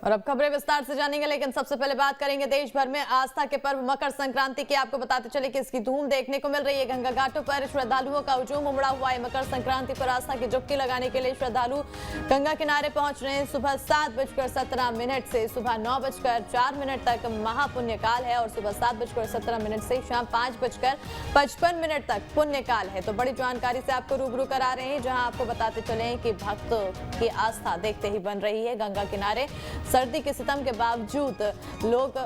और अब खबरें विस्तार से जानेंगे, लेकिन सबसे पहले बात करेंगे देश भर में आस्था के पर्व मकर संक्रांति की। आपको बताते चले कि इसकी धूम देखने को मिल रही है। गंगा घाटों पर श्रद्धालुओं का हुजूम उमड़ा हुआ है। मकर संक्रांति पर आस्था की डुबकी लगाने के लिए श्रद्धालु गंगा किनारे पहुंच रहे हैं। सुबह 7:17 से सुबह 9:04 तक महापुण्य काल है और सुबह 7:17 से शाम 5:55 तक पुण्य काल है। तो बड़ी जानकारी से आपको रूबरू करा रहे हैं, जहां आपको बताते चले कि भक्तों की आस्था देखते ही बन रही है। गंगा किनारे सर्दी के सितम के बावजूद लोग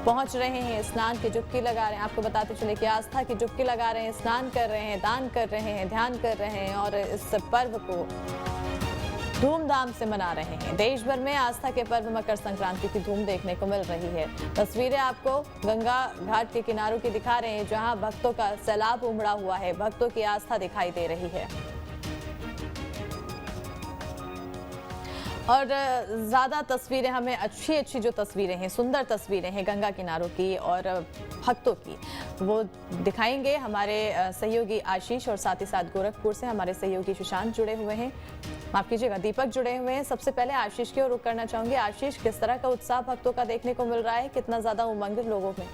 पहुंच रहे हैं, स्नान की डुबकी लगा रहे हैं। आपको बताते चले कि आस्था की डुबकी लगा रहे हैं, स्नान कर रहे हैं, दान कर रहे हैं, ध्यान कर रहे हैं और इस पर्व को धूमधाम से मना रहे हैं। देश भर में आस्था के पर्व मकर संक्रांति की धूम देखने को मिल रही है। तस्वीरें आपको गंगा घाट के किनारों की दिखा रहे हैं, जहां भक्तों का सैलाब उमड़ा हुआ है। भक्तों की आस्था दिखाई दे रही है और ज़्यादा तस्वीरें हमें अच्छी जो तस्वीरें हैं, सुंदर तस्वीरें हैं गंगा किनारों की और भक्तों की, वो दिखाएंगे हमारे सहयोगी आशीष और साथ ही साथ गोरखपुर से हमारे सहयोगी सुशांत जुड़े हुए हैं, माफ कीजिएगा दीपक जुड़े हुए हैं। सबसे पहले आशीष की ओर रुख करना चाहूंगी। आशीष, किस तरह का उत्साह भक्तों का देखने को मिल रहा है, कितना ज्यादा उमंग लोगों में?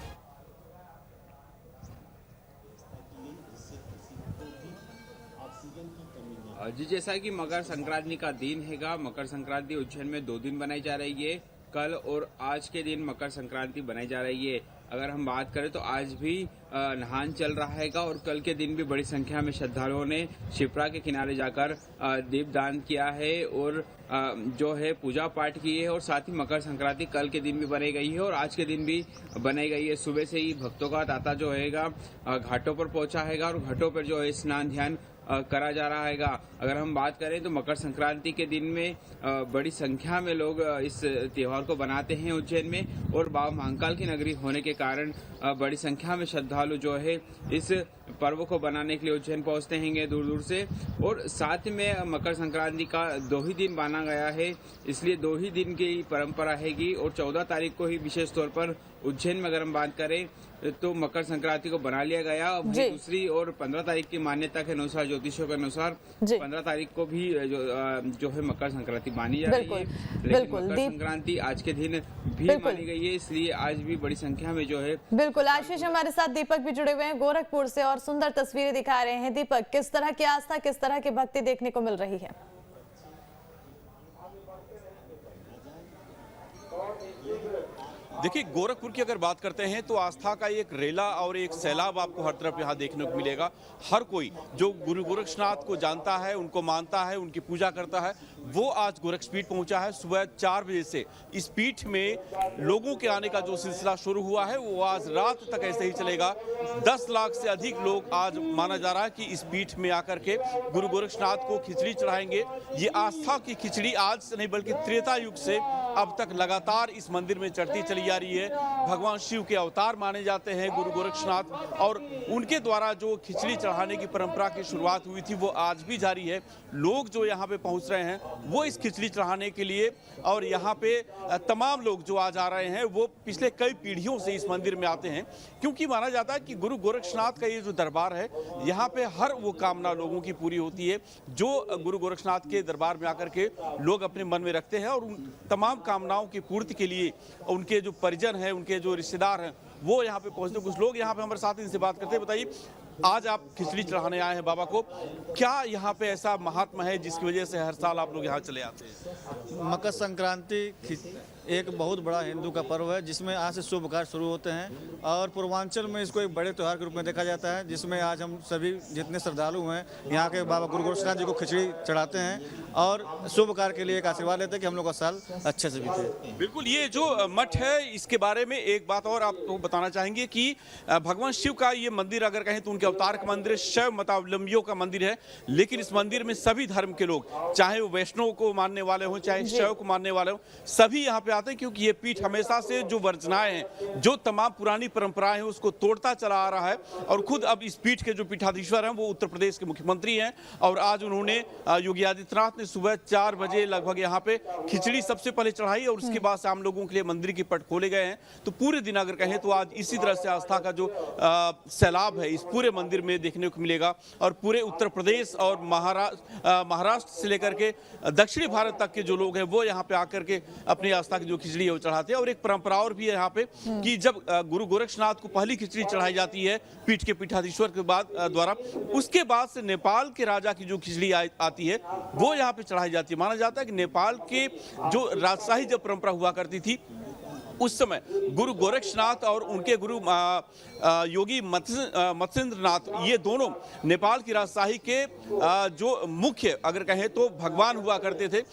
जी, जैसा कि मकर संक्रांति का दिन हैगा, मकर संक्रांति उज्जैन में 2 दिन बनाई जा रही है। कल और आज के दिन मकर संक्रांति बनाई जा रही है। अगर हम बात करें तो आज भी नहान चल रहा हैगा और कल के दिन भी बड़ी संख्या में श्रद्धालुओं ने शिप्रा के किनारे जाकर दीपदान किया है और जो है पूजा पाठ की है और साथ ही मकर संक्रांति कल के दिन भी बनाई गई है और आज के दिन भी बनाई गई है। सुबह से ही भक्तों का तांता जो हैगा घाटों पर पहुंचा हैगा और घाटों पर जो है स्नान ध्यान करा जा रहा हैगा। अगर हम बात करें तो मकर संक्रांति के दिन में बड़ी संख्या में लोग इस त्योहार को बनाते हैं उज्जैन में और बाबा महाकाल की नगरी होने के कारण बड़ी संख्या में श्रद्धालु जो है इस पर्व को बनाने के लिए उज्जैन पहुंचते हैं दूर दूर से। और साथ में मकर संक्रांति का 2 ही दिन माना गया है, इसलिए 2 ही दिन की परंपरा हैगी और 14 तारीख को ही विशेष तौर पर उज्जैन में अगर हम बात करें तो मकर संक्रांति को बना लिया गया। दूसरी और 15 तारीख की मान्यता के अनुसार, ज्योतिषों के अनुसार 15 तारीख को भी जो है मकर संक्रांति मानी जा रही है, लेकिन मकर संक्रांति आज के दिन भी मानी गई है, इसलिए आज भी बड़ी संख्या में जो है। बिल्कुल आशीष, हमारे साथ दीपक भी जुड़े हुए हैं गोरखपुर से और सुंदर तस्वीरें दिखा रहे हैं। दीपक, किस तरह की आस्था, किस तरह की भक्ति देखने को मिल रही है? देखिए, गोरखपुर की अगर बात करते हैं तो आस्था का एक रेला और एक सैलाब आपको हर तरफ यहाँ देखने को मिलेगा। हर कोई जो गुरु गोरक्षनाथ को जानता है, उनको मानता है, उनकी पूजा करता है, वो आज गोरक्षपीठ पहुंचा है। सुबह 4 बजे से इस पीठ में लोगों के आने का जो सिलसिला शुरू हुआ है वो आज रात तक ऐसे ही चलेगा। 10 लाख से अधिक लोग आज माना जा रहा है कि इस पीठ में आकर के गुरु गोरक्षनाथ को खिचड़ी चढ़ाएंगे। ये आस्था की खिचड़ी आज से नहीं बल्कि त्रेता युग से अब तक लगातार इस मंदिर में चढ़ती चली जा रही है। भगवान शिव के अवतार माने जाते हैं गुरु गोरक्षनाथ और उनके द्वारा जो खिचड़ी चढ़ाने की परंपरा की शुरुआत हुई थी वो आज भी जारी है। लोग जो यहाँ पे पहुँच रहे हैं वो इस खिचड़ी चढ़ाने के लिए और यहाँ पे तमाम लोग जो आज आ रहे हैं वो पिछले कई पीढ़ियों से इस मंदिर में आते हैं, क्योंकि माना जाता है कि गुरु गोरक्षनाथ का ये जो दरबार है यहाँ पे हर वो कामना लोगों की पूरी होती है जो गुरु गोरक्षनाथ के दरबार में आकर के लोग अपने मन में रखते हैं और उन तमाम कामनाओं की पूर्ति के लिए उनके जो परिजन हैं, उनके जो रिश्तेदार हैं वो यहाँ पे पहुँचते। कुछ लोग यहाँ पे हमारे साथ इनसे बात करते हैं। बताइए, आज आप खिचड़ी चढ़ाने आए हैं बाबा को, क्या यहाँ पे ऐसा महात्मा है जिसकी वजह से हर साल आप लोग यहाँ चले आते हैं? मकर संक्रांति एक बहुत बड़ा हिंदू का पर्व है जिसमें आज से शुभ कार्य शुरू होते हैं और पूर्वांचल में इसको एक बड़े त्यौहार के रूप में देखा जाता है, जिसमें आज हम सभी जितने श्रद्धालु हैं यहाँ के बाबा गुरु गोरक्षनाथ जी को खिचड़ी चढ़ाते हैं और शुभ कार्य के लिए एक आशीर्वाद लेते हैं कि हम लोग का साल अच्छे से बीते। बिल्कुल, ये जो मठ है इसके बारे में एक बात और आपको बताना चाहेंगे कि भगवान शिव का ये मंदिर अगर कहें तो उनके अवतार का मंदिर है, शैव मतावलंबियों का मंदिर है, लेकिन इस मंदिर में सभी धर्म के लोग, चाहे वो वैष्णव को मानने वाले हों चाहे शैव को मानने वाले हों, सभी यहाँ पे आते हैं, क्योंकि ये पीठ हमेशा से जो वर्जनाएं हैं, जो तमाम पुरानी परंपराएं हैं उसको तोड़ता चला आ रहा है। और खुद अब इस पीठ के जो पीठाधीश्वर हैं वो उत्तर प्रदेश के मुख्यमंत्री हैं और आज उन्होंने योगी आदित्यनाथ ने सुबह 4 बजे लगभग यहाँ पे खिचड़ी सबसे पहले चढ़ाई और उसके बाद से आम लोगों के लिए मंदिर के पट खोले गए हैं। तो पूरे दिन अगर कहें तो आज इसी तरह से आस्था का जो सैलाब है इस पूरे मंदिर में देखने को मिलेगा और पूरे उत्तर प्रदेश और महाराष्ट्र से लेकर के दक्षिणी भारत तक के जो लोग हैं वो यहाँ पे आकर के अपनी आस्था की जो खिचड़ी है वो चढ़ाते हैं। और एक परंपरा और भी है यहाँ पे कि जब गुरु गोरक्षनाथ को पहली खिचड़ी चढ़ाई जाती है पीठ के पीठाधीश्वर के द्वारा, उसके बाद से नेपाल के राजा की जो खिचड़ी आती है वो यहाँ पे चढ़ाई जाती है। माना जाता है कि नेपाल के जो राजशाही जब परंपरा हुआ करती थी उस समय गुरु गोरक्षनाथ और उनके गुरु योगी मत्स्येंद्रनाथ, ये दोनों नेपाल की राजशाही के जो मुख्य अगर कहें तो भगवान हुआ करते थे।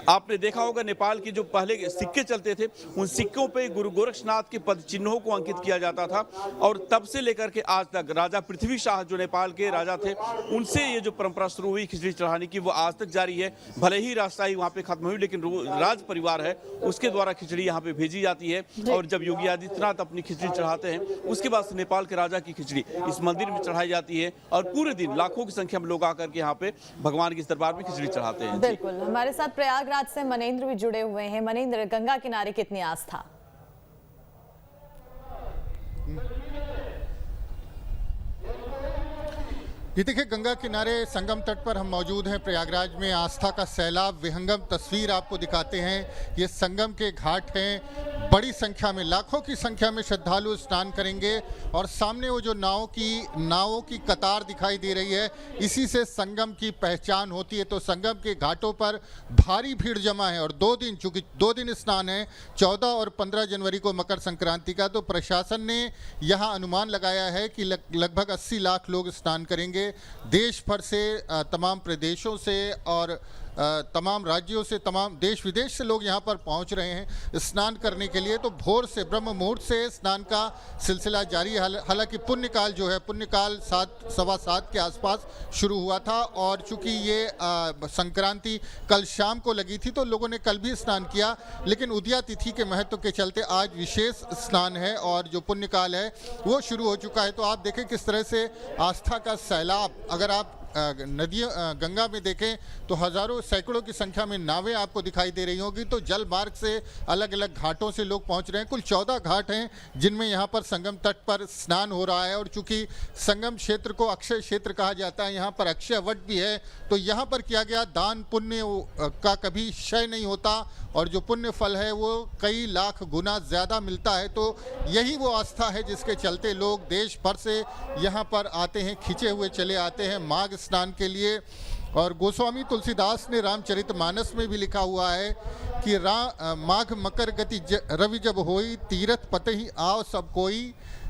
आपने देखा होगा नेपाल के जो पहले सिक्के चलते थे उन सिक्कों पे गुरु गोरक्षनाथ के पद चिन्हों को अंकित किया जाता था और तब से लेकर के आज तक राजा पृथ्वी शाह जो नेपाल के राजा थे उनसे ये जो परंपरा शुरू हुई खिचड़ी चढ़ाने की वो आज तक जारी है। भले ही राजशाही वहाँ पे खत्म हुई लेकिन राज परिवार है उसके द्वारा खिचड़ी यहाँ पे भेजी जाती है। और जब योगी आदित्यनाथ अपनी खिचड़ी चढ़ाते हैं उसके बाद से नेपाल के राजा की खिचड़ी इस मंदिर में चढ़ाई जाती है और पूरे दिन लाखों की संख्या में लोग आकर के यहाँ पे भगवान के दरबार में खिचड़ी चढ़ाते हैं। बिल्कुल, हमारे साथ प्रयागराज से मनेंद्र भी जुड़े हुए हैं। मनेंद्र, गंगा किनारे कितनी आस्था? ये देखिए, गंगा किनारे संगम तट पर हम मौजूद हैं प्रयागराज में। आस्था का सैलाब विहंगम तस्वीर आपको दिखाते हैं। ये संगम के घाट हैं, बड़ी संख्या में लाखों की संख्या में श्रद्धालु स्नान करेंगे और सामने वो जो नावों की कतार दिखाई दे रही है, इसी से संगम की पहचान होती है। तो संगम के घाटों पर भारी भीड़ जमा है और 2 दिन, चूंकि 2 दिन स्नान है, 14 और 15 जनवरी को मकर संक्रांति का, तो प्रशासन ने यहाँ अनुमान लगाया है कि लगभग 80 लाख लोग स्नान करेंगे। देश भर से, तमाम प्रदेशों से और तमाम राज्यों से, तमाम देश विदेश से लोग यहाँ पर पहुँच रहे हैं स्नान करने के लिए। तो भोर से, ब्रह्म मुहूर्त से स्नान का सिलसिला जारी है। हालांकि पुण्यकाल जो है, पुण्यकाल 7:15 के आसपास शुरू हुआ था और चूंकि ये संक्रांति कल शाम को लगी थी तो लोगों ने कल भी स्नान किया, लेकिन उदया तिथि के महत्व के चलते आज विशेष स्नान है और जो पुण्यकाल है वो शुरू हो चुका है। तो आप देखें किस तरह से आस्था का सैलाब, अगर आप गंगा में देखें तो हजारों, सैकड़ों की संख्या में नावें आपको दिखाई दे रही होगी। तो जल मार्ग से अलग अलग घाटों से लोग पहुंच रहे हैं। कुल 14 घाट हैं जिनमें यहाँ पर संगम तट पर स्नान हो रहा है और चूंकि संगम क्षेत्र को अक्षय क्षेत्र कहा जाता है, यहाँ पर अक्षय वट भी है, तो यहाँ पर किया गया दान पुण्य का कभी क्षय नहीं होता और जो पुण्य फल है वो कई लाख गुना ज़्यादा मिलता है। तो यही वो आस्था है जिसके चलते लोग देश भर से यहाँ पर आते हैं, खिंचे हुए चले आते हैं माघ स्नान के लिए। और गोस्वामी तुलसीदास ने रामचरितमानस में भी लिखा हुआ है कि माघ मकर गति रवि जब होई, तीरथ पतहि आव सब कोई,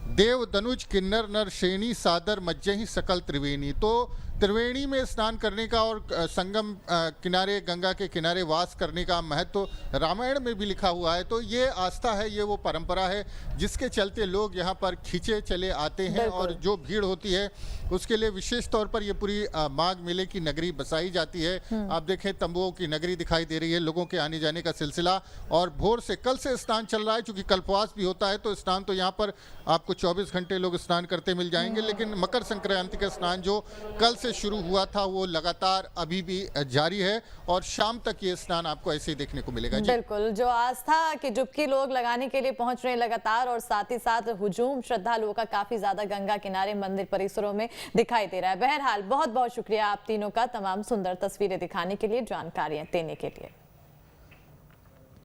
देव दनुज किन्नर नर श्रेणी, सादर मज्जहि सकल त्रिवेणी। तो त्रिवेणी में स्नान करने का और संगम किनारे, गंगा के किनारे वास करने का महत्व रामायण में भी लिखा हुआ है। तो ये आस्था है, ये वो परंपरा है जिसके चलते लोग यहाँ पर खींचे चले आते हैं और जो भीड़ होती है उसके लिए विशेष तौर पर ये पूरी माघ मेले की नगरी बसाई जाती है। आप देखें, तंबुओं की नगरी दिखाई दे रही है, लोगों के आने जाने का सिलसिला। और भोर से, कल से स्नान चल रहा है, चूंकि कल्पवास भी होता है तो स्नान तो यहाँ पर आपको 24 घंटे लोग स्नान करते मिल जाएंगे, लेकिन मकर संक्रांति का स्नान जो कल से शुरू हुआ था वो लगातार अभी भी जारी है और शाम तक ये स्नान आपको ऐसे ही देखने को मिलेगा। बिल्कुल, जो आस्था की डुबकी लोग लगाने के लिए पहुंच रहे हैं लगातार और साथ ही साथ हुजूम श्रद्धालुओं का काफी ज्यादा गंगा किनारे मंदिर परिसरों में दिखाई दे रहा है। बहरहाल बहुत बहुत शुक्रिया आप तीनों का तमाम सुंदर तस्वीरें दिखाने के लिए, जानकारियां देने के लिए।